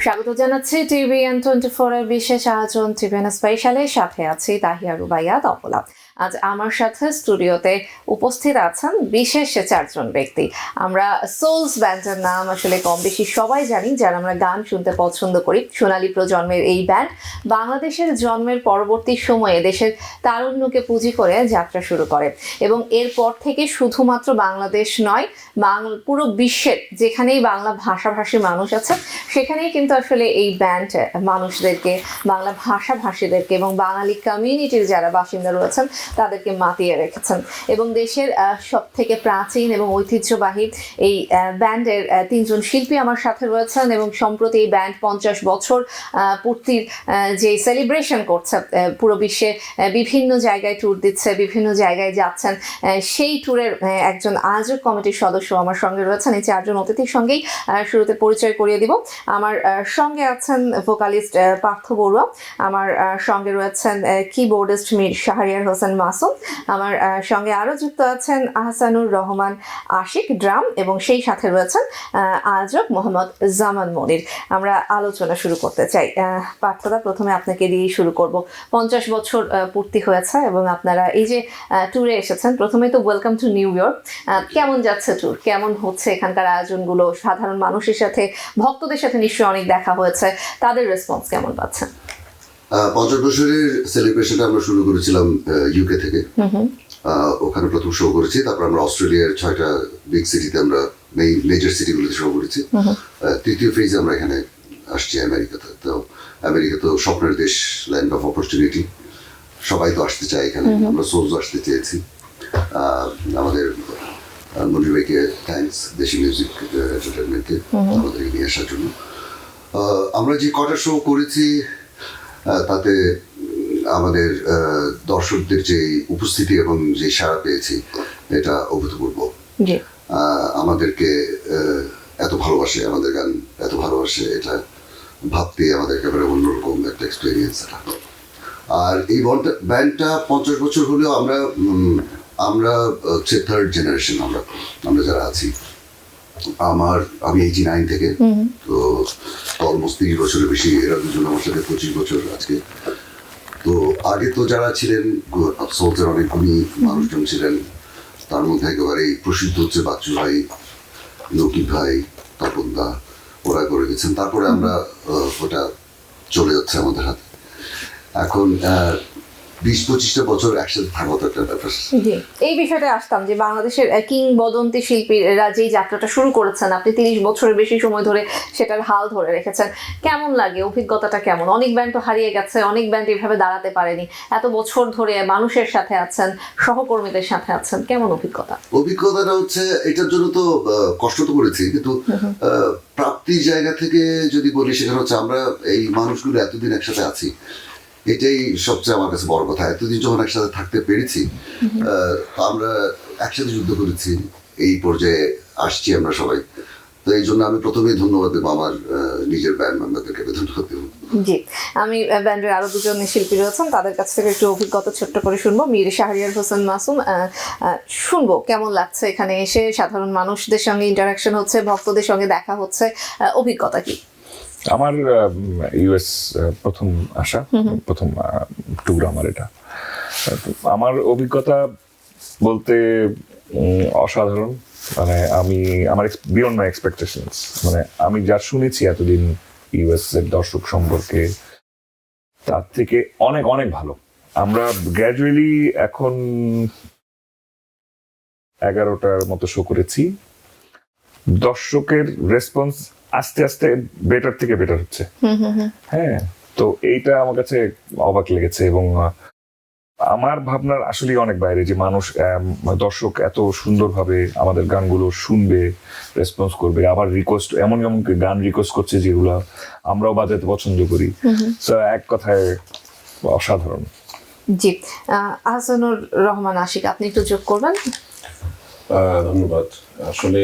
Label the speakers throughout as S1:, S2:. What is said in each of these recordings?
S1: স্বাগত জানাচ্ছি TVN24 এর বিশেষ আয়োজন TVN স্পেশালের সাথে আছি তাহিয়া রুবাইয়া তপলা। আজ আমার সাথে স্টুডিওতে উপস্থিত আছেন বিশেষ চারজন ব্যক্তি। আমরা সোলস ব্যান্ডের নাম আসলে কম বেশি সবাই জানি, যারা আমরা গান শুনতে পছন্দ করি। সোনালী প্রজন্মের এই ব্যান্ড বাংলাদেশের জন্মের পরবর্তী সময়ে দেশের তারুণ্যকে পুঁজি করে যাত্রা শুরু করে এবং এরপর থেকে শুধুমাত্র বাংলাদেশ নয়, পুরো বিশ্বের যেখানেই বাংলা ভাষাভাষী মানুষ আছে সেখানেই কিন্তু আসলে এই ব্যান্ড মানুষদেরকে, বাংলা ভাষাভাষীদেরকে এবং বাঙালি কমিউনিটির যারা বাসিন্দা রয়েছেন তাদেরকে মাতিয়ে রেখেছেন। এবং দেশের সব থেকে প্রাচীন এবং ঐতিহ্যবাহী এই ব্যান্ডের তিনজন শিল্পী আমার সাথে রয়েছেন এবং সম্প্রতি এই ব্যান্ড 50 বছর পূর্তির যে সেলিব্রেশন করছে, পুরো বিশ্বে বিভিন্ন জায়গায় ট্যুর দিচ্ছে, বিভিন্ন জায়গায় যাচ্ছেন, সেই ট্যুরের একজন আয়োজক কমিটির সদস্য আমার সঙ্গে রয়েছেন। এই চারজন অতিথির সঙ্গেই শুরুতে পরিচয় করিয়ে দিব। আমার সঙ্গে আছেন ভোকালিস্ট পার্থ বড়ুয়া, আমার সঙ্গে রয়েছেন কিবোর্ডিস্ট মীর শাহরিয়ার হোসেন মাসুম, আমার সঙ্গে আরও যুক্ত আছেন আহসানুর রহমান আশিক ড্রাম এবং সেই সাথে রয়েছেন আয়োজক মোহাম্মদ জামান মনির। আমরা আলোচনা শুরু করতে চাই। পার্থদা, প্রথমে আপনাকে দিয়েই শুরু করব। 50 বছর পূর্তি হয়েছে এবং আপনারা এই যে ট্যুরে এসেছেন, প্রথমে তো ওয়েলকাম টু নিউ ইয়র্ক। কেমন যাচ্ছে ট্যুর? কেমন হচ্ছে এখানকার আয়োজনগুলো? সাধারণ মানুষের সাথে, ভক্তদের সাথে নিশ্চয়ই অনেক দেখা হয়েছে, তাদের রেসপন্স কেমন পাচ্ছেন?
S2: 50 বছরের সেলিব্রেশনটা আমরা শুরু করেছিলাম ইউকে থেকে। ওখানে প্রথম শো করেছি, তারপর আমরা অস্ট্রেলিয়ার 6টা বিগ সিটিতে, আমরা মেজর সিটিগুলোতে শো করেছি। তৃতীয় ফেজে আমরা এখানে আসছি আমেরিকাতে। তো আমেরিকা তো স্বপ্নের দেশ, ল্যান্ড অফ অপরচুনিটি, সবাই তো আসতে চায় এখানে। আমরা সোলস আসতে চেয়েছি। আমাদের মনির ভাইকে থ্যাঙ্কস, দেশি মিউজিক এন্টারটেনমেন্টকে আমাদেরকে নিয়ে আসার জন্য। আমরা যে কটা শো করেছি তাতে আমাদের দর্শকদের যে উপস্থিতি এবং যে সাড়া পেয়েছি, এটা অভূতপূর্ব। আমাদেরকে এত ভালোবাসে, আমাদের গান এত ভালোবাসে, এটা ভাবতে আমাদের একেবারে অন্যরকম একটা এক্সপিরিয়েন্স। আর এই ব্যান্ডটা 50 বছর হলেও আমরা হচ্ছে থার্ড জেনারেশন। আমরা যারা আছি, আমি 89 থেকে, তো অলমোস্ট 30 বছরের বেশি। এরা দুজন আমার সাথে 25 বছর আজকে। তো আগে তো যারা ছিলেন সোলসের অনেক গুণী মানুষজন ছিলেন, তার মধ্যে একেবারে প্রসিদ্ধ হচ্ছে বাচ্চু ভাই, নকিব ভাই, তপন দা, ওরা করে গেছেন। তারপরে আমরা ওটা চলে যাচ্ছে আমাদের হাতে। এখন 20-25টা বছর একসাথে থাকা তো একটা ব্যাপার।
S1: এই বিষয়টা আসতাম যে বাংলাদেশের কিংবদন্তি শিল্পীরা যেই যাত্রাটা শুরু করেছেন, আপনি 30 বছরের বেশি সময় ধরে সেটার হাল ধরে রেখেছেন। কেমন লাগে? অভিজ্ঞতাটা কেমন? অনেক ব্যান্ড তো হারিয়ে গেছে, অনেক ব্যান্ড এভাবে দাঁড়াতে পারেনি। এত বছর ধরে মানুষের সাথে আছেন, সহকর্মীদের সাথে আছেন, কেমন অভিজ্ঞতা?
S2: অভিজ্ঞতাটা হচ্ছে, এটার জন্য তো কষ্ট তো করেছি, কিন্তু প্রাপ্তির জায়গা থেকে যদি বলি, সেখানে হচ্ছে আমরা এই মানুষগুলো এতদিন একসাথে আছি, এটাই সবচেয়ে আমার কাছে বড় কথা। এতদিন যখন একসাথে থাকতে পেরেছি, আমরা একসাথে যুদ্ধ করেছি, এই পর্যায়ে আসছি আমরা সবাই। তো এই জন্য আমি প্রথমেই ধন্যবাদ দেবো আমার নিজের ব্যান্ড মেম্বারদেরকে ধন্যবাদ দেবো।
S1: জি, আমি ব্যান্ডের আরো দুজন শিল্পী রয়েছেন, তাদের কাছ থেকে একটু অভিজ্ঞতা ছোট্ট করে শুনবো। মীর শাহরিয়ার হোসেন মাসুম, শুনবো কেমন লাগছে এখানে এসে? সাধারণ মানুষদের সঙ্গে ইন্টারাকশন হচ্ছে, ভক্তদের সঙ্গে দেখা হচ্ছে, অভিজ্ঞতা কি?
S3: আমার ইউএস প্রথম আসা, প্রথম ট্যুর আমার এটা। আমার অভিজ্ঞতা বলতে অসাধারণ। মানে আমার বিয়ন্ড মাই এক্সপেকটেশনস। মানে আমি যা শুনেছি এতদিন ইউএস এর দর্শক সম্পর্কে, তার থেকে অনেক অনেক ভালো। আমরা গ্র্যাজুয়ালি এখন 11টার মতো শো করেছি। দর্শকের রেসপন্স আস্তে আস্তে বেটার থেকে বেটার হচ্ছে। হ্যাঁ, তো এইটা আমার কাছে অবাক লেগেছে এবং আমার ভাবনার আসলে অনেক বাইরে যে দর্শক এত সুন্দরভাবে আমাদের গানগুলো শুনবে, রেসপন্স করবে, আবার রিকোয়েস্ট, এমন গান রিকোয়েস্ট করছে যেগুলো আমরাও বাজাতে পছন্দ করি। সো এক কথায় অসাধারণ।
S1: জি, আহসানুর রহমান আশিক, আপনি একটু যোগ করবেন।
S4: ধন্যবাদ। আসলে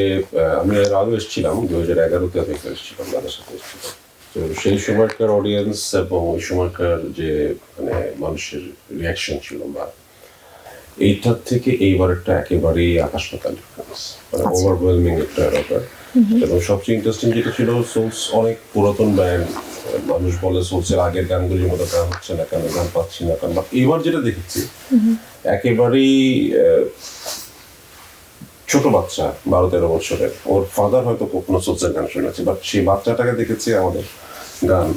S4: আমি এর আগে এসেছিলাম 2011-তে, আমি এসেছিলাম, দাদার সাথে এসেছিলাম। তো সেই সময়কার অডিয়েন্স এবং ওই সময়কার যে মানে মানুষের রিয়াকশন ছিল, বা এইটার থেকে এইবারেরটা একেবারেই আকাশ পাতাল ডিফারেন্স, মানে
S1: আচ্ছা।
S4: ওভারওয়েলমিং একটা ব্যাপার। এবং সবচেয়ে ইন্টারেস্টিং যেটা ছিল, সোলস অনেক পুরাতন ব্যান্ড, মানুষ বলে সোলসের আগের গানগুলির মতো গান হচ্ছে না কেন, গান পাচ্ছি না কেন, এবার যেটা দেখেছি একেবারেই ছোট বাচ্চা 12-13 বছরের, ওর ফাদার হয়তো কখনো সোলসের গান শুনেছে, বাট সেই বাচ্চাটাকে দেখেছি আমাদের গান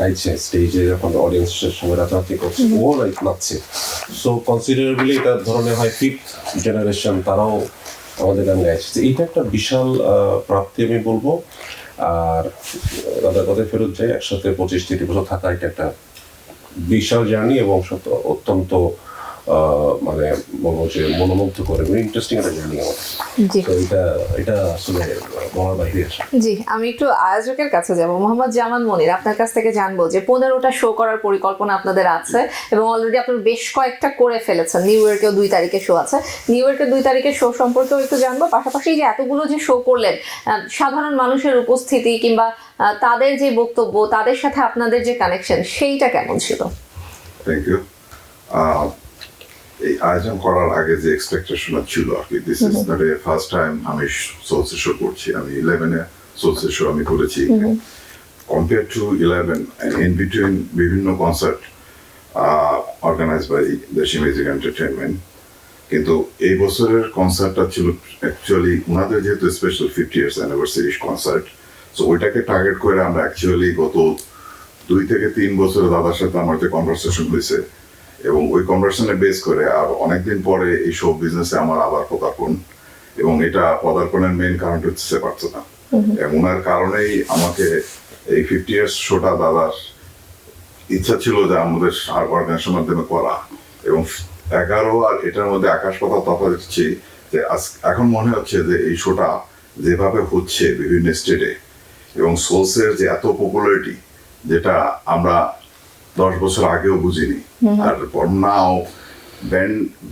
S4: গাইছে স্টেজে, যখন অডিয়েন্সের সঙ্গে নাচানাচি করছে, ও লাইক নাচছে। সো কনসিডারেবলি এটা ধরনের হয় 5th জেনারেশন, তারাও আমাদের গান গাইছে। তো এইটা একটা বিশাল প্রাপ্তি আমি বলবো। আর দাদার কথায় ফেরত যাই, একসাথে 25-30 বছর থাকা এটা একটা বিশাল জার্নি এবং অত্যন্ত মানে বলবো যে মনোমুগ্ধ করে, ইন্টারেস্টিং একটা জার্নি আমার।
S1: জি
S4: তো এটা আসলে বলার বাইরে আসে।
S1: জি, আমি একটু আয়োজকের কাছে যাব। মোহাম্মদ জামান মনির, আপনার কাছ থেকে জানবো যে 15টা শো করার পরিকল্পনা আপনাদের আছে এবং অলরেডি আপনারা বেশ কয়েকটা করে ফেলেছেন। নিউ ইয়র্কেও 2 তারিখে শো আছে, নিউ ইয়র্কের 2 তারিখে শো সম্পর্কেও একটু জানবো। পাশাপাশি যে এতগুলো যে শো করলেন, সাধারণ মানুষের উপস্থিতি কিংবা তাদের যে বক্তব্য, তাদের সাথে আপনাদের যে কানেকশন, সেইটা কেমন ছিল?
S5: Thank you. এই আয়োজন করার আগে যে এক্সপেকটেশন ছিল আর কি, this is not a first time আমি সোলসের শো করছি। আমি 11-এ সোলসের শো আমি করেছি। কম্পেয়ার টু 11 ইন বিটুইন বিভিন্ন কনসার্ট অর্গানাইজ বাই দেশি মিউজিক এন্টারটেনমেন্ট, কিন্তু এই বছরের কনসার্টটা ছিল অ্যাকচুয়ালি ওনাদের যেহেতু special 50 years anniversary concert, so ওইটাকে টার্গেট করে আমরা অ্যাকচুয়ালি গত 2 থেকে 3 বছরে দাদার সাথে আমার যে কনভারসেশন হয়েছে এবং ওই কনভারসেশনে বেস করে আর অনেকদিন পরে এই শো বিজনেসে আমার আবার পদার্পণ, এবং এটা পদার্পণের মেইন কারণ হচ্ছে সে পারছে না, এবং ওনার কারণেই আমাকে এই 50 ইয়ার্স শোটা দাদার ইচ্ছা ছিল যে আমাদের অর্গানাইজেশনের মাধ্যমে করা, এবং 11 আর এটার মধ্যে আকাশ পাতাল তফাৎ হচ্ছে যে এখন মনে হচ্ছে যে এই শোটা যেভাবে হচ্ছে বিভিন্ন স্টেটে এবং সোলসের যে এত পপুলারিটি, যেটা আমরা 10 বছর আগেও বুঝিনি। আর নাও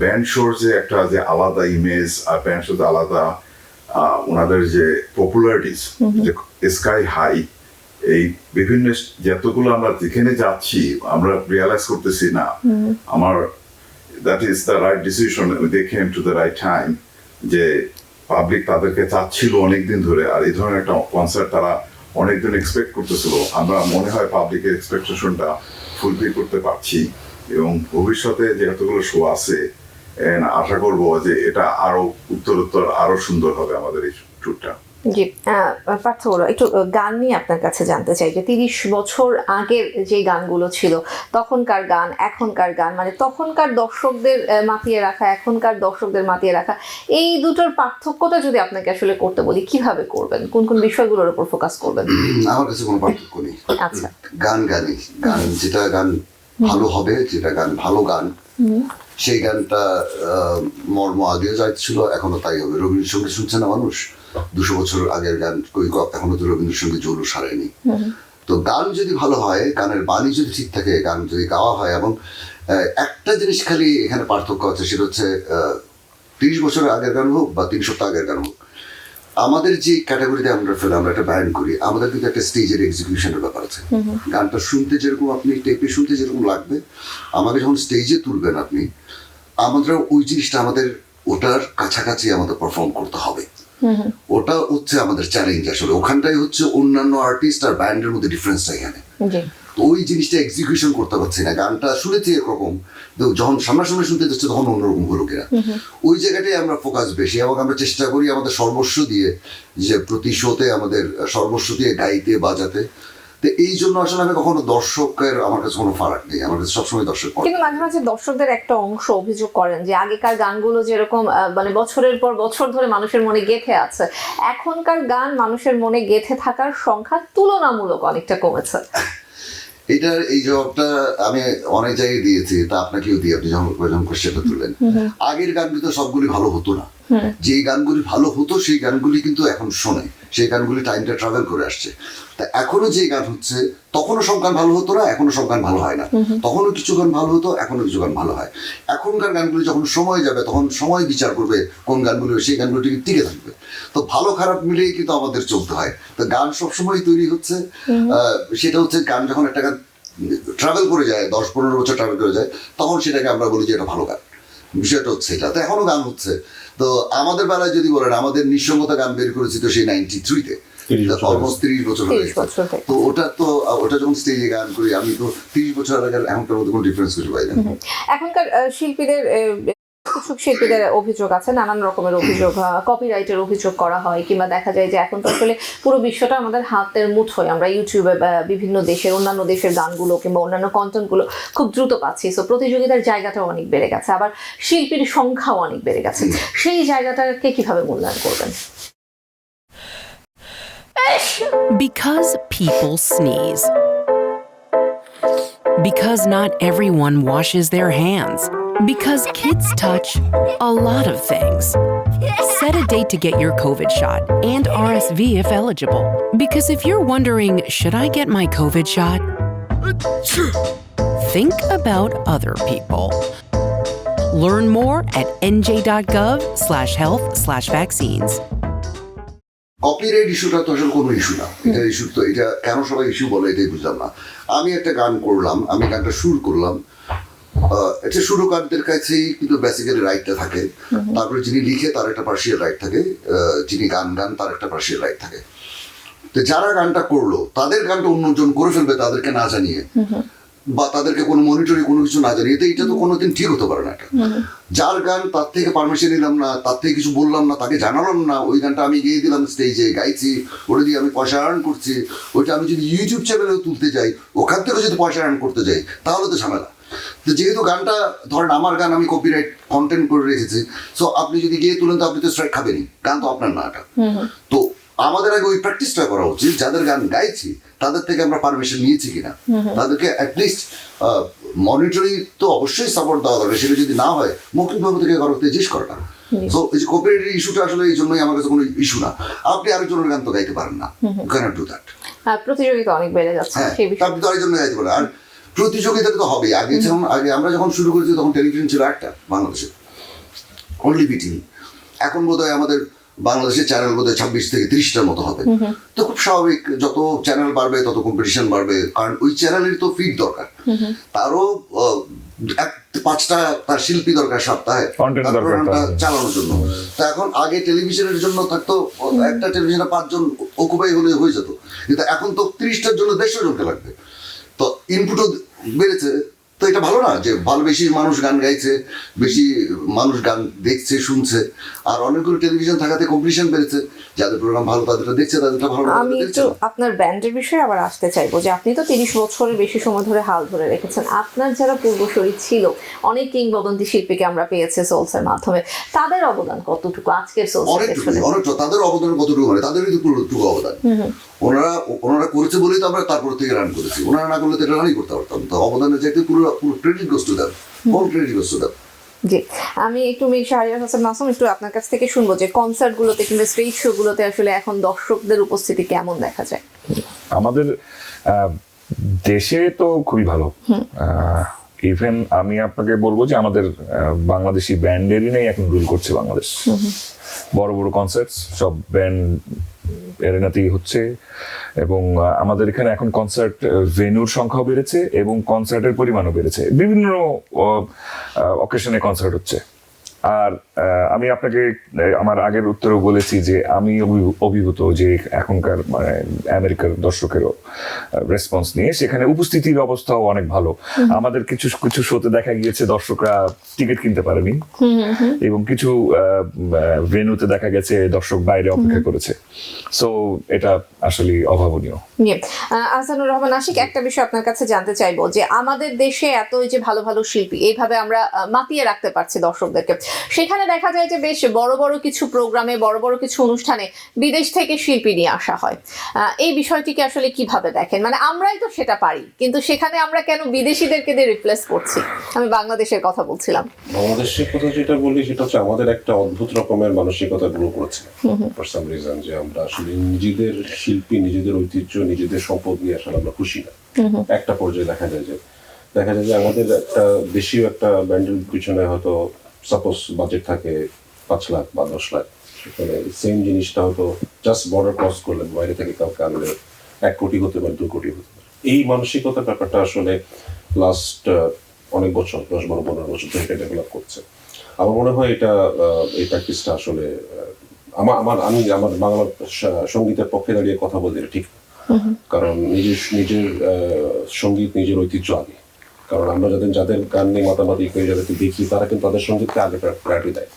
S5: ব্যান্ড শোর যে একটা যে আলাদা ইমেজ, আর ব্যান্ড শোর আলাদা ওনাদের যে পপুলারিটিস যে স্কাই হাই, এই বিভিন্ন যতগুলো আমরা যেখানে যাচ্ছি আমরা রিয়ালাইজ করতেছি না আমার that is the right decision, they came to the right time, যে পাবলিক তাদেরকে চাচ্ছিল অনেকদিন ধরে, আর এই ধরনের একটা কনসার্ট তারা অনেকদিন এক্সপেক্ট করতেছিল। আমরা মনে হয় পাবলিকের এক্সপেকটেশনটা ফুলফিল করতে পারছি, এবং ভবিষ্যতে যে এতগুলো শো আছে আশা করবো যে এটা আরো উত্তরোত্তর আরো সুন্দর হবে আমাদের এই ট্যুরটা।
S1: জি, পার্থ বলো, একটু গান নিয়ে আপনার কাছে জানতে চাই যে 30 বছর আগের যে গানগুলো ছিল, তখনকার গান, এখনকার গান, মানে তখনকার দর্শকদের মাতিয়ে রাখা, এখনকার দর্শকদের মাতিয়ে রাখা, এই দুটোর পার্থক্যটা যদি আপনাকে আসলে করতে বলি, কিভাবে করবেন? কোন কোন বিষয়গুলোর উপর ফোকাস করবেন?
S2: আমার কাছে কোনো পার্থক্য নেই।
S1: আচ্ছা,
S2: গান গানই গান, যেটা গান ভালো হবে, যেটা গান ভালো গান, সেই গানটা মর্ম আগেও যা ছিল এখনো তাই হবে। রবীন্দ্রসঙ্গীত শুনছে না মানুষ, 200 বছর আগের গান এখনো তো রবীন্দ্রসঙ্গীত জোর সারেনি। তো গান যদি ভালো হয়, গানের বাণী যদি ঠিক থাকে, গান যদি গাওয়া হয়, এবং একটা জিনিস খালি এখানে পার্থক্য আছে, সেটা হচ্ছে 30 বছরের আগের গান হোক বা 3 সপ্তাহ আগের গান হোক, আমাদের যে ক্যাটাগরিতে আমরা একটা ব্যান্ড করি, আমাদের কিন্তু একটা স্টেজের এক্সিকিউশনের ব্যাপার আছে। গানটা শুনতে যেরকম আপনি টেপে শুনতে যেরকম লাগবে, আমাকে যখন স্টেজে তুলবেন আপনি, আমাদের ওই জিনিসটা আমাদের ওটার কাছাকাছি আমাদের পারফর্ম করতে হবে। ওটা হচ্ছে আমাদের চ্যালেঞ্জ আসলে। ওখানটাই হচ্ছে অন্যান্য আর্টিস্ট আর ব্যান্ডের মধ্যে ডিফারেন্সটা এখানে। তো ওই জিনিসটা এক্সিকিউশন করতে পারছি না। গানটা শুনেছি একরকম, যখন সামনাসামনি শুনতে যাচ্ছে তখন অন্যরকম হলো কিনা, ওই জায়গাটাই আমরা ফোকাস বেশি, এবং আমরা চেষ্টা করি আমাদের সর্বস্ব দিয়ে, যে প্রতি শোতে আমাদের সর্বস্ব দিয়ে গাইতে বাজাতে। তো এই জন্য আসলে আমি কখনো দর্শকের আমার কাছে কোনো ফারাক নেই, আমার কাছে সবসময় দর্শক।
S1: কিন্তু মাঝে মাঝে দর্শকদের একটা অংশ অভিযোগ করেন যে আগেকার গানগুলো যেরকম মানে বছরের পর বছর ধরে মানুষের মনে গেঁথে আছে, এখনকার গান মানুষের মনে গেঁথে থাকার সংখ্যা তুলনামূলক অনেকটা কমেছে।
S2: এটার এই জবাবটা আমি অনেক জায়গায় দিয়েছি, তা আপনাকেও দিই, আপনি যখন কোশ্চেনটা তুললেন। আগের গানগুলি তো সবগুলি ভালো হতো না, যে গানগুলি ভালো হতো সেই গানগুলি কিন্তু এখন শোনে, সেই গানগুলি টাইমটা ট্রাভেল করে আসছে। তা এখনো যে গান হচ্ছে, তখনও সব গান ভালো হতো না, এখনো সব গান ভালো হয় না। তখনও কিছু গান ভালো হতো, এখনো কিছু গান ভালো হয়। এখনকার গানগুলি যখন সময় যাবে, তখন সময় বিচার করবে কোন গানগুলো সেই গানগুলো টিকে থাকবে। তো ভালো খারাপ মিলেই কিন্তু আমাদের চলতে হয়। তো গান সবসময় তৈরি হচ্ছে, সেটা হচ্ছে গান যখন একটা গান ট্রাভেল করে যায়, 10-15 বছর ট্রাভেল করে যায়, তখন সেটাকে আমরা বলি যে এটা ভালো গান। বিষয়টা হচ্ছে এটা। তো এখনো গান হচ্ছে। তো আমাদের বেলায় যদি বলেন, আমাদের নিঃসঙ্গতা গান বের করেছি তো সেই 93-তে,
S4: 30 বছর
S2: অলমোস্ট 30 বছর হয়ে
S1: 30
S2: গেছে।
S1: বছর হয়ে
S2: তো ওটা যখন স্টেজে গান করি, আমি তো 30 বছর আগে এখনকার মধ্যে কোনো ডিফারেন্স খুঁজে পাই না।
S1: এখনকার শিল্পীদের কিছু শিল্পীদের অভিযোগ আছে, নানান রকমের অভিযোগ, কপিরাইটের অভিযোগ করা হয়, কিংবা দেখা যায় যে এখন তো আসলে পুরো বিশ্বটা আমাদের হাতের মুঠোয়, আমরা ইউটিউবে বিভিন্ন দেশের অন্যান্য দেশের গানগুলো কিংবা অন্যান্য কন্টেন্টগুলো খুব দ্রুত পাচ্ছি। সো প্রতিযোগিতার জায়গাটাও অনেক বেড়ে গেছে, আবার শিল্পীর সংখ্যাও অনেক বেড়ে গেছে। সেই জায়গাটাকে কিভাবে মূল্যায়ন করবেন?
S6: Because people sneeze. Because not everyone washes their hands. Because kids touch a lot of things. Set a date to get your COVID shot and RSV if eligible. Because if you're wondering, should I get my COVID shot? Think about other people. Learn more at nj.gov/health/vaccines.
S2: Copyright ইস্যুটা তো আসলে কোনো issue না। এটা issue তো, এটা কেন সবাই ইস্যু বলে এটাই বুঝলাম না। আমি একটা গান করলাম, আমি গানটা সুর করলাম, এটা সুরকারদের কাছেই কিন্তু বেসিক্যালি রাইটটা থাকে। তারপরে যিনি লিখে তার একটা পার্সিয়াল রাইট থাকে, যিনি গান তার একটা পার্সিয়াল রাইট থাকে। তো যারা গানটা করলো তাদের গানটা অন্যজন করে ফেলবে তাদেরকে না জানিয়ে, বা তাদেরকে কোনো মনিটরি কোনো কিছু না জানিয়ে, তো এটা তো কোনোদিন ঠিক হতে পারে না। এটা যার গান, তার থেকে পারমিশন নিলাম না, তার থেকে কিছু বললাম না, তাকে জানালাম না, ওই গানটা আমি গেয়ে দিলাম স্টেজে, গাইছি, ওটা দিয়ে আমি পয়সা আর্ন করছি, ওইটা আমি যদি ইউটিউব চ্যানেলেও তুলতে যাই, ওখান থেকে যদি পয়সা আর্ন করতে যাই, তাহলে তো ঝামেলা। তো যেহেতু গানটা ধরেন আমার গান, আমি কপিরাইট কন্টেন্ট করে রেখেছি, সো আপনি যদি গিয়ে তুলেন তো আপনি তো স্ট্রাইক খাবেনই, গান তো আপনার না এটা। তো আমাদের আগে ওই প্র্যাকটিসটা করা উচিত, যাদের গান গাইছি তাদের থেকে আমরা পারমিশন নিয়েছি কিনা, তাদেরকে অ্যাটলিস্ট মনিটরিং তো অবশ্যই সাপোর্ট দেওয়া দরকার। সেটা যদি না হয় মৌখিকভাবে থেকে কারো জিজ্ঞেস করাটা। সো এই যে কপিরাইটের ইস্যুটা আসলে এই জন্যই আমার কাছে কোনো ইস্যু না। আপনি আরেকজনের গান তো গাইতে পারেন না, ইউ ক্যানট ডু দ্যাট।
S1: প্রতিযোগিতা অনেক বেড়ে যাচ্ছে
S2: হ্যাঁ,
S1: সেই বিষয়ে।
S2: আপনি তো আরেকজনের গাইতে পারেন। আর প্রতিযোগিতা তো হবেই। আগে আমরা যখন শুরু করেছি তখন টেলিভিশন ছিল একটা বাংলাদেশে, অনলি বিটিভি। এখন বোধহয় আমাদের বাংলাদেশের চ্যানেল বোধহয় 26 থেকে 30টার মতো হবে। তো খুব স্বাভাবিক, যত চ্যানেল বাড়বে তত কম্পিটিশন বাড়বে, কারণ ওই চ্যানেলের তো ফিড দরকার, তারও 5টা তার শিল্পী দরকার সপ্তাহে চালানোর জন্য। তো এখন আগে টেলিভিশনের জন্য থাকতো একটা টেলিভিশনে 5 জন অকুপাই হলে হয়ে যেত, কিন্তু এখন তো 30টার জন্য 150 জনকে লাগবে। তো ইনপুটও বেড়েছে। তো এটা ভালো না যে বেশি মানুষ গান গাইছে, বেশি মানুষ গান দেখছে, শুনছে, আর অনেকগুলো টেলিভিশন থাকাতে কম্পিটিশন বেড়েছে। যাদের প্রোগ্রাম ভালো তাদেরটা দেখছে, তাদেরটা ভালো।
S1: আমি একটু আপনার ব্যান্ডের বিষয়ে আবার আসতে চাইবো, যে আপনি তো 30 বছরের বেশি সময় ধরে হাল ধরে রেখেছেন। আপনার যারা পূর্বসূরি ছিল, অনেক কিংবদন্তি শিল্পীকে আমরা পেয়েছি সোলসের মাধ্যমে, তাদের অবদান কতটুকু আজকের সোলস?
S2: অনেকটা তাদের অবদান কতটুকু, মানে তাদেরই তো পুরোটুকু অবদান। ওনারা করেছে বলেই তো আমরা তারপর থেকে রান করেছি। ওনারা না করলে তো এটা রানই করতে পারতাম। তো অবদানের চাইতে পুরো credit goes to them, all credit goes to them.
S1: জি, আমি একটু শাহরিয়ার হোসেন মাসুম একটু আপনার কাছ থেকে শুনবো যে কনসার্টগুলোতে কিংবা স্টেজ শোগুলোতে আসলে এখন দর্শকদের উপস্থিতি কেমন দেখা যায়?
S3: আমাদের দেশে তো খুবই ভালো। ইভেন আমি আপনাকে বলবো যে আমাদের বাংলাদেশি ব্যান্ডেরই নেই এখন রুল করছে বাংলাদেশ। বড় বড় কনসার্ট সব ব্যান্ড এরিনাতেই হচ্ছে, এবং আমাদের এখানে এখন কনসার্ট ভেন্যুর সংখ্যাও বেড়েছে এবং কনসার্টের পরিমাণও বেড়েছে। বিভিন্ন অকেশনে কনসার্ট হচ্ছে। আর আমি আপনাকে আমার আগের উত্তরেও বলেছি যে আমি অভিভূত যে এখনকার মানে আমেরিকার দর্শকেরও রেসপন্স নিয়ে, সেখানে উপস্থিতির অবস্থাও অনেক ভালো। আমাদের কিছু কিছু শোতে দেখা গিয়েছে দর্শকরা টিকিট কিনতে পারেনি, এবং কিছু ভেন্যুতে দেখা গেছে দর্শক বাইরে অপেক্ষা করেছে। সো এটা আসলে অভাবনীয়।
S1: আহসানুর রহমান আশিক, একটা বিষয় আপনার কাছে জানতে চাইবো যে আমাদের দেশে এত যে ভালো ভালো শিল্পী এইভাবে আমরা মাতিয়ে রাখতে পারছি দর্শকদেরকে, সেখানে দেখা যায় যে বেশ বড় বড় কিছু প্রোগ্রামে, বড় বড় কিছু অনুষ্ঠানে বিদেশ থেকে শিল্পী নিয়ে আসা হয়। এই বিষয়টিকে আসলে কিভাবে দেখেন? মানে আমরাই তো সেটা পারি, কিন্তু সেখানে আমরা কেন বিদেশিদেরকে দিয়ে রিপ্লেস করছি? আমি বাংলাদেশের কথা বলছিলাম।
S4: বাংলাদেশের কথা যেটা বলি সেটা হচ্ছে আমাদের একটা অদ্ভুত রকমের মানসিকতা গ্রো করেছে ফর সাম রিজন, যে আমরা আসলে নিজেদের শিল্পী, নিজেদের ঐতিহ্য, নিজেদের সম্পদ নিয়ে আসলে আমরা খুশি না। একটা পর্যায়ে দেখা যায় যে আমাদের একটা বেশিও একটা ব্যান্ডের পিছনে হয়তো সাপোজ বাজেট থাকে 5 লাখ বা 10 লাখ, সেখানে সেম জিনিসটা হয়তো জাস্ট বর্ডার ক্রস করলেন, বাইরে থেকে কাউকে আনলে 1 কোটি হতে পারে, 2 কোটি হতে পারে। এই মানসিকতার ব্যাপারটা আসলে লাস্ট অনেক বছর, 10-12-15 বছর ধরে এটা ডেভেলপ করছে। আমার মনে হয় এই প্র্যাকটিসটা আসলে আমি আমার বাংলা সঙ্গীতের পক্ষে দাঁড়িয়ে কথা বলতে এটা ঠিক, কারণ নিজের সঙ্গীত নিজের ঐতিহ্য আগে। কারণ আমরা যাদের গান নিয়ে মাতামাতি করে যাদেরকে দেখি তারা কিন্তু তাদের সঙ্গীতকে আগে প্রায়োরিটি দেয়,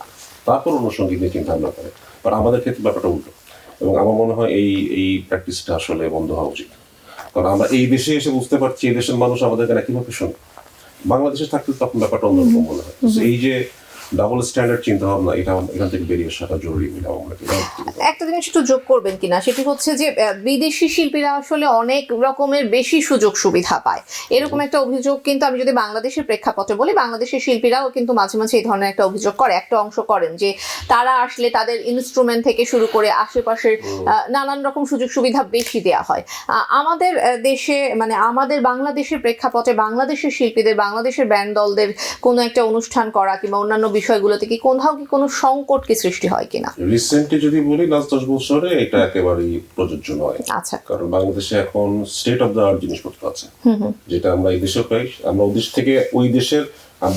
S4: তারপর অন্য সঙ্গীত নিয়ে চিন্তা ভাবনা করে। বাট আমাদের ক্ষেত্রে ব্যাপারটা উল্টো, এবং আমার মনে হয় এই প্র্যাকটিসটা আসলে বন্ধ হওয়া উচিত। কারণ আমরা এই দেশে এসে বুঝতে পারছি এই দেশের মানুষ আমাদের গান একইভাবে শোনে, বাংলাদেশে থাকলে তখন ব্যাপারটা অন্যরকম মনে হয়। এই যে ডাবল স্ট্যান্ডার্ড চিন্তা ভাবনা, এটা এখান থেকে বেরিয়ে আসাটা জরুরি বলে আমার মনে হয়।
S1: একটা জিনিস একটু যোগ করবেন কিনা, সেটি হচ্ছে যে বিদেশি শিল্পীরা আসলে অনেক রকমের বেশি সুযোগ সুবিধা পায়, এরকম একটা অভিযোগ কিন্তু আমি যদি বাংলাদেশের প্রেক্ষাপটে বলি, বাংলাদেশের শিল্পীরাও কিন্তু মাঝে মাঝে এই ধরনের একটা অভিযোগ করে, একটা অংশ করেন যে তারা আসলে তাদের ইনস্ট্রুমেন্ট থেকে শুরু করে আশেপাশের নানান রকম সুযোগ সুবিধা বেশি দেয়া হয়। আমাদের দেশে মানে আমাদের বাংলাদেশের প্রেক্ষাপটে বাংলাদেশের শিল্পীদের, বাংলাদেশের ব্যান্ড দলদের কোনো একটা অনুষ্ঠান করা কিংবা অন্যান্য বিষয়গুলোতে কি কোথাও কি কোনো সংকট কি সৃষ্টি হয় কিনা?
S4: রিসেন্টলি যদি বলি লাস্ট 10 বছরে এটা একেবারেই প্রযোজ্য নয়।
S1: আচ্ছা,
S4: কারণ বাংলাদেশে এখন স্টেট অফ দ্য আর্ট জিনিসপত্র আছে, যেটা আমরা এই দেশে পাই। আমরা ওই দেশ থেকে ওই দেশের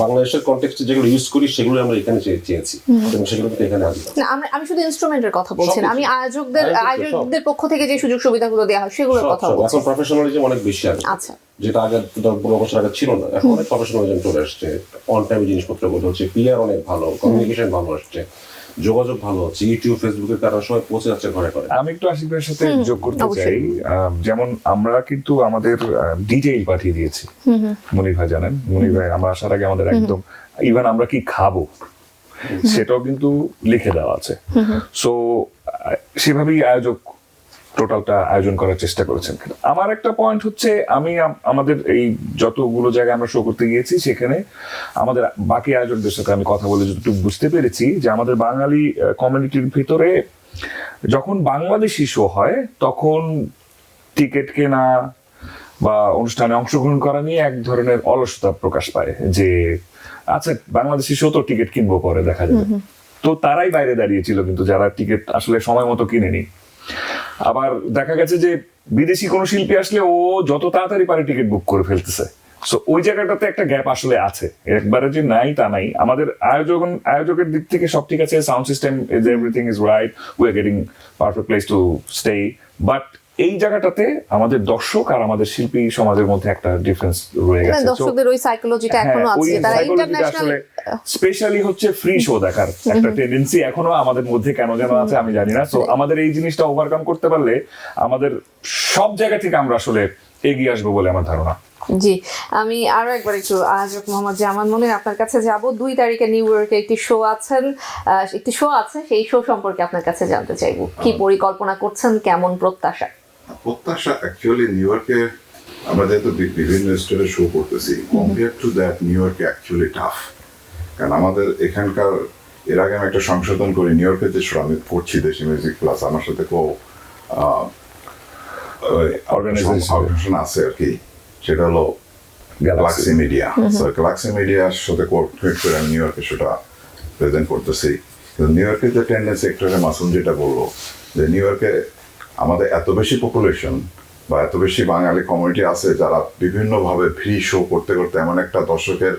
S4: বাংলাদেশের কনটেক্সটে যেগুলো ইউজ করি সেগুলো আমরা এখানে চেয়েছি, এবং সেগুলো কিন্তু এখানে আসবে
S1: না আমি শুধু ইনস্ট্রুমেন্টের কথা বলছি না, আমি আয়োজকদের পক্ষ থেকে যে সুযোগ সুবিধাগুলো দেওয়া হয় সেগুলোর কথা বলছি।
S4: এখন প্রফেশনালিজম অনেক বেশি আছে,
S1: আচ্ছা,
S4: যেটা আগে 10 বছর আগে ছিল না। এখন অনেক প্রফেশনালিজম চলে আসছে, অন টাইম জিনিসপত্রগুলো হচ্ছে, পিআর অনেক ভালো, কমিউনিকেশন ভালো আসছে, যোগাযোগ ভালো হচ্ছে, ইউটিউব ফেসবুকের কারণে সবাই পৌঁছে যাচ্ছে ঘরে ঘরে।
S3: আমি একটু আশিক ভাইয়ের সাথে যোগ করতে চাই, যেমন আমরা কিন্তু আমাদের ডিটেইল পাঠিয়ে দিয়েছি, মনির ভাই জানেন, মনির ভাই আমরা আসার আগে আমাদের একদম ইভেন আমরা কি খাবো সেটাও কিন্তু লিখে দেওয়া আছে। সো সেভাবেই আয়োজক টোটালটা আয়োজন করার চেষ্টা করেছেন। আমার একটা পয়েন্ট হচ্ছে, আমি আমাদের এই যতগুলো জায়গায় আমরা শো করতে গিয়েছি সেখানে আমাদের বাকি আয়োজকদের সাথে আমি কথা বলে যতটুকু বুঝতে পেরেছি যে আমাদের বাঙালি কমিউনিটির ভিতরে যখন বাংলাদেশি শো হয় তখন টিকিট কেনা বা অনুষ্ঠানে অংশগ্রহণ করা নিয়ে এক ধরনের অলসতা প্রকাশ পায়, যে আচ্ছা বাংলাদেশি শো তো টিকিট কিনবো পরে দেখা যাবে। তো তারাই বাইরে দাঁড়িয়েছিল কিন্তু যারা টিকিট আসলে সময় মতো কিনেনি। আবার দেখা গেছে যে বিদেশি কোনো শিল্পী আসলে ও যত তাড়াতাড়ি পারে টিকিট বুক করে ফেলতেছে। সো ওই জায়গাটাতে একটা গ্যাপ আসলে আছে, একবারে যে নাই তা নাই। আমাদের আয়োজকের দিক থেকে সব ঠিক আছে, sound system is everything is right, we are getting perfect place to stay, but এই জায়গাটাতে আমাদের দর্শক আর আমাদের শিল্পী সমাজের মধ্যে একটা ডিফারেন্স রয়ে গেছে।
S1: দর্শকদের ওই সাইকোলজিটা এখনো আছে, তারা ইন্টারন্যাশনাল
S3: স্পেশালি হচ্ছে ফ্রি শো দেখার একটা টেন্ডেন্সি এখনো আমাদের মধ্যে কেন যেন আছে, আমি জানি না। সো আমাদের এই জিনিসটা ওভারকাম করতে পারলে আমাদের সব জায়গা থেকে আমরা আসলে এগিয়ে আসবো বলে আমার ধারণা।
S1: জি, আমি আরো একবার একটু আয়োজক মোহাম্মদ জামান মনির আপনার কাছে যাব। 2 তারিখে নিউ ইয়র্কে একটি শো আছে, সেই শো সম্পর্কে আপনার কাছে জানতে চাইবো, কি পরিকল্পনা করছেন, কেমন প্রত্যাশা?
S5: অ্যাকচুয়ালি নিউ ইয়র্কে আমরা যেহেতু বিভিন্ন স্টেটে শো করতেছি, কম্পেয়ার টু দ্যাট নিউ ইয়র্কে অ্যাকচুয়ালি টাফ। কারণ আমাদের এখানকার, এর আগে আমি একটা সংশোধন করি, নিউ ইয়র্কের যে শো আমি করছি দেশি মিউজিক প্লাস, আমার সাথে অর্গানাইজেশন আছে আর কি, সেটা হলো গ্যালাক্সি মিডিয়া। সো গ্যালাক্সি মিডিয়ার সাথে কোঅর্ডিনেট করে আমি নিউ ইয়র্কে সেটা প্রেজেন্ট করতেছি। কিন্তু নিউ ইয়র্কের যে টেন্ডেন্সি, সেক্টরে মাসুম যেটা বললো, যে নিউ ইয়র্কে আমাদের এত বেশি পপুলেশন বা এত বেশি বাঙালি কমিউনিটি আছে যারা বিভিন্নভাবে ফ্রি শো করতে করতে এমন একটা দর্শকের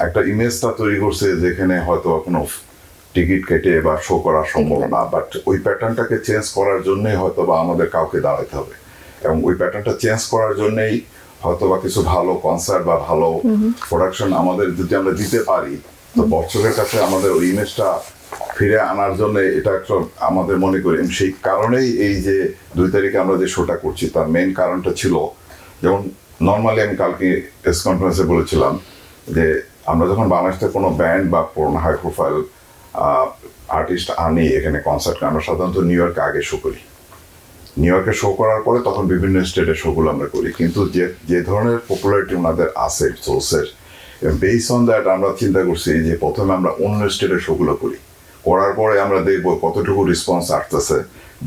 S5: একটা ইমেজটা তৈরি করছে যেখানে হয়তো কোনো টিকিট কেটে বা শো করা সম্ভব না। বাট ওই প্যাটার্নটাকে চেঞ্জ করার জন্যই হয়তো বা আমাদের কাউকে দাঁড়াতে হবে, এবং ওই প্যাটার্নটা চেঞ্জ করার জন্যই হয়তো বা কিছু ভালো কনসার্ট বা ভালো প্রোডাকশন আমাদের যদি আমরা দিতে পারি, তো দর্শকের কাছে আমাদের ওই ইমেজটা ফিরে আনার জন্য এটা একটা আমাদের মনে করি। সেই কারণেই এই যে 2 তারিখে আমরা যে শোটা করছি তার মেইন কারণটা ছিল, যেমন নর্মালি আমি কালকে প্রেস কনফারেন্সে বলেছিলাম যে আমরা যখন বাংলাদেশের কোনো ব্যান্ড বা কোনো হাই প্রোফাইল আর্টিস্ট আনি এখানে কনসার্ট, আমরা সাধারণত নিউ ইয়র্কে আগে শো করি। নিউ ইয়র্কে শো করার পরে তখন বিভিন্ন স্টেটে শোগুলো আমরা করি। কিন্তু যে ধরনের পপুলারিটি ওনাদের আছে সোর্সের, বেস অন দ্যাট আমরা চিন্তা করছি যে প্রথমে আমরা অন্য স্টেটের শোগুলো করার পরে আমরা দেখবো কতটুকু রেসপন্স আসতেছে,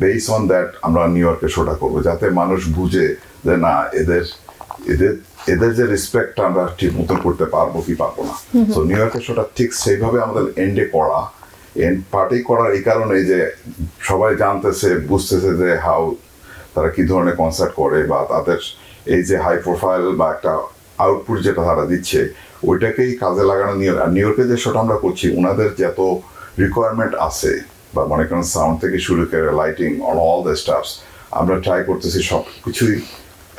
S5: বেস অন দ্যাট আমরা নিউ ইয়র্কে শোটা করবো, যাতে মানুষ বুঝে যে না এদের যে রেসপেক্টটা আমরা ঠিক মতন করতে পারবো কি পারবো না। তো নিউ ইয়র্কের শোটা ঠিক সেইভাবে আমাদের এন্ডে করা, এন্ড পার্টি করার এই কারণে যে সবাই জানতেছে, বুঝতেছে যে তারা কি ধরনের কনসার্ট করে, বা তাদের এই যে হাই প্রোফাইল বা একটা আউটপুট যেটা তারা দিচ্ছে ওইটাকেই কাজে লাগানো নিউ ইয়র্কে যে শোটা আমরা করছি ওনাদের যত রিকোয়ারমেন্ট আছে বা মনে করেন সাউন্ড থেকে শুরু করে lighting on all the stuffs আমরা ট্রাই করতেছি সব কিছুই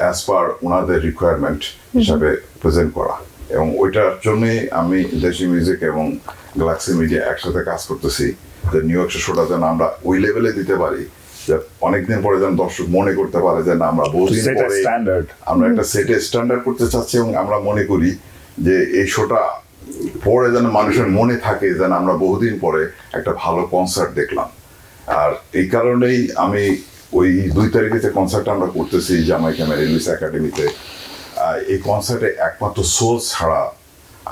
S5: অ্যাজ পার ওনাদের রিকোয়ারমেন্ট হিসাবে প্রেজেন্ট করা, এবং ওইটার জন্যই আমি দেশি মিউজিক এবং গ্যালাক্সি মিডিয়া একসাথে কাজ করতেছি যে নিউ ইয়র্ক শোটা যেন আমরা ওই লেভেলে দিতে পারি যে অনেকদিন পরে যেন দর্শক মনে করতে পারে যে না আমরা বহুদিন
S3: Set a
S5: পরে
S3: standard.
S5: আমরা একটা সেটে স্ট্যান্ডার্ড করতে চাচ্ছি, এবং আমরা মনে করি যে এই শোটা পরে যেন মানুষের মনে থাকে যেন আমরা বহুদিন পরে একটা ভালো কনসার্ট দেখলাম। আর এই কারণেই আমি ওই 2 তারিখে যে কনসার্টটা আমরা করতেছি জামাইকা মেরি লুইস একাডেমিতে, এই কনসার্টে একমাত্র সোল ছাড়া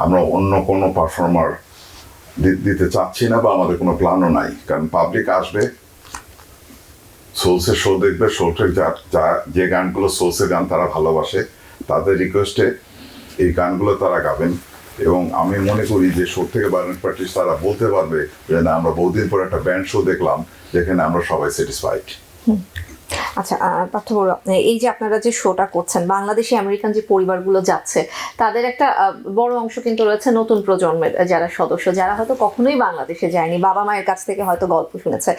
S5: আমরা অন্য কোনো পারফর্মার দিতে চাচ্ছি না বা আমাদের কোনো প্ল্যানও নাই, কারণ পাবলিক আসবে সোলসের শো দেখবে, সোলসের যে গানগুলো সোলসের গান তারা ভালোবাসে তাদের রিকোয়েস্টে এই গানগুলো তারা গাবেন, এবং আমি মনে করি যে শো থেকে বাইরের প্র্যাকটিস তারা বলতে পারবে যে না আমরা বহুদিন পর একটা ব্যান্ড শো দেখলাম যেখানে আমরা সবাই স্যাটিসফাইড।
S1: আচ্ছা পার্থ বড়ুয়া, এই যে আপনারা যে শোটা করছেন, বাংলাদেশি আমেরিকান যে পরিবারগুলো যাচ্ছে তাদের একটা বড় অংশ কিন্তু রয়েছে নতুন প্রজন্মের যারা সদস্য, যারা হয়তো কখনোই বাংলাদেশে যায়নি, বাবা মায়ের কাছ থেকে হয়তো গল্প শুনেছে,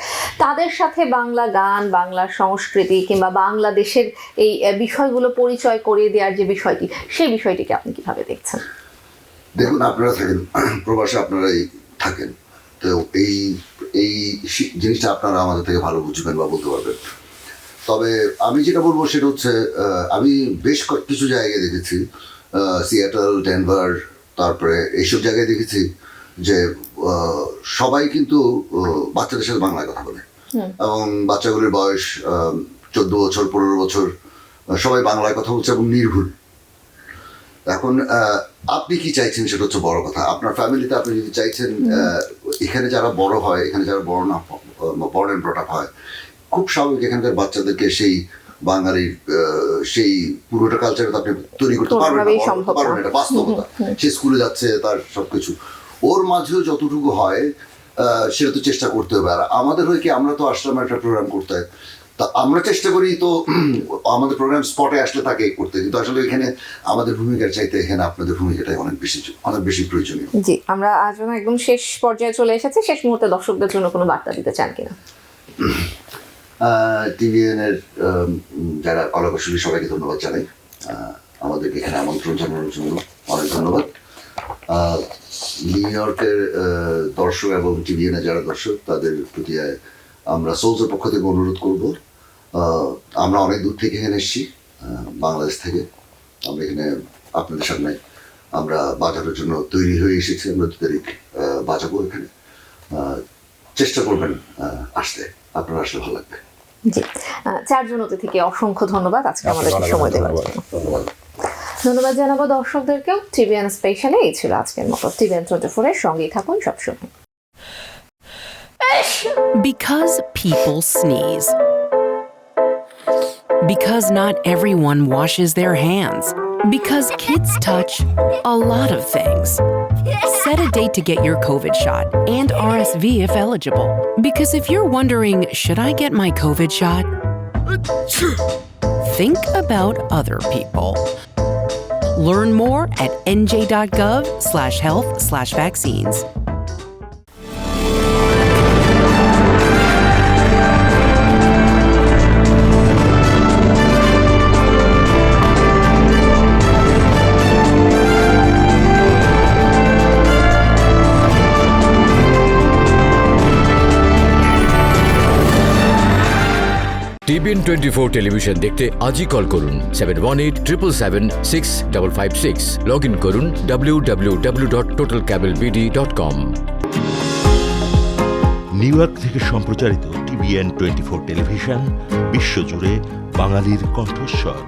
S1: তাদের সাথে বাংলা গান, বাংলার সংস্কৃতি কিংবা বাংলাদেশের এই বিষয়গুলো পরিচয় করিয়ে দেওয়ার যে বিষয়টি, সেই বিষয়টিকে আপনি কিভাবে দেখছেন?
S2: দেখুন, আপনারা থাকেন প্রবাসে, আপনারাই থাকেন, তো এই জিনিসটা আপনারা আমাদের থেকে ভালো বুঝবেন বা বলতে পারবেন। তবে আমি যেটা বলবো সেটা হচ্ছে আমি বেশ কিছু জায়গায় দেখেছি, সিয়াটল, ডেনভার, তারপরে এইসব জায়গায় দেখেছি যে সবাই কিন্তু বাচ্চাদের সাথে বাংলায় কথা বলে, এবং বাচ্চাগুলির বয়স 14 বছর 15 বছর, সবাই বাংলায় কথা বলছে এবং নির্ভুল। এখন আপনি কি চাইছেন সেটা হচ্ছে বড় কথা। আপনার ফ্যামিলিতে আপনি যদি চাইছেন এখানে যারা বড় হয়, এখানে যারা বড় না বড় অ্যান্ড ব্রট আপ হয়, খুব স্বাভাবিক এখানকার বাচ্চাদেরকে সেই বাঙালির সেই পুরোটা কালচারে আপনি তৈরি করতে পারবেন না, এটা বাস্তবতা। সে স্কুলে যাচ্ছে, তার সবকিছু ওর মাঝেও যতটুকু হয় সেটা তো চেষ্টা করতে হবে। আর আমাদের হয়ে কি, আমরা তো আসলাম একটা প্রোগ্রাম করতে, তা আমরা চেষ্টা করি তো আমাদের প্রোগ্রাম স্পটে আসলে তাকে করতে, কিন্তু আসলে এখানে আমাদের ভূমিকার চাইতে এখানে আপনাদের ভূমিকাটাই অনেক বেশি প্রয়োজনীয়।
S1: জি, আমরা আজ একদম শেষ পর্যায়ে চলে এসেছি। শেষ মুহূর্তে দর্শকদের জন্য কোনো বার্তা দিতে চান কিনা?
S2: টিভিএন এর যারা কলাকুশলী সবাইকে ধন্যবাদ জানাই, আমাদেরকে এখানে আমন্ত্রণ জানানোর জন্য অনেক ধন্যবাদ। নিউ ইয়র্কের দর্শক এবং টিভিএন এর যারা দর্শক তাদের প্রতি আমরা সোলসের পক্ষ থেকে অনুরোধ করব, আমরা অনেক দূর থেকে এখানে এসেছি, বাংলাদেশ থেকে। আমরা এখানে আপনাদের সামনে আমরা বাজানোর জন্য তৈরি হয়ে এসেছি। আমরা 2 তারিখ বাজাবো এখানে, চেষ্টা করবেন আসতে, আপনারা আসলে ভালো লাগবে।
S1: জি, 4 জন অতিথিকে অসংখ্য ধন্যবাদ আজকে আমাদেরকে সময় দেওয়ার জন্য। ধন্যবাদ জানাবো দর্শকদেরকেও। টিভিএন স্পেশালে এই ছিল আজকের মতো। টিভিএন 24 এর সঙ্গেই থাকুন সবসময়।
S6: Because people sneeze. Because not everyone washes their hands. Because kids touch a lot of things. Set a date to get your COVID shot and RSV if eligible. Because if you're wondering, should I get my COVID shot? Think about other people. Learn more at nj.gov/health/vaccines.
S7: TVN 24 television দেখতে আজই call করুন 7187776556। Log in করুন www.totalcablebd.com।
S8: New York থেকে সম্প্রচারিত TVN 24 television বিশ্বজুড়ে বাঙালির কণ্ঠস্বর।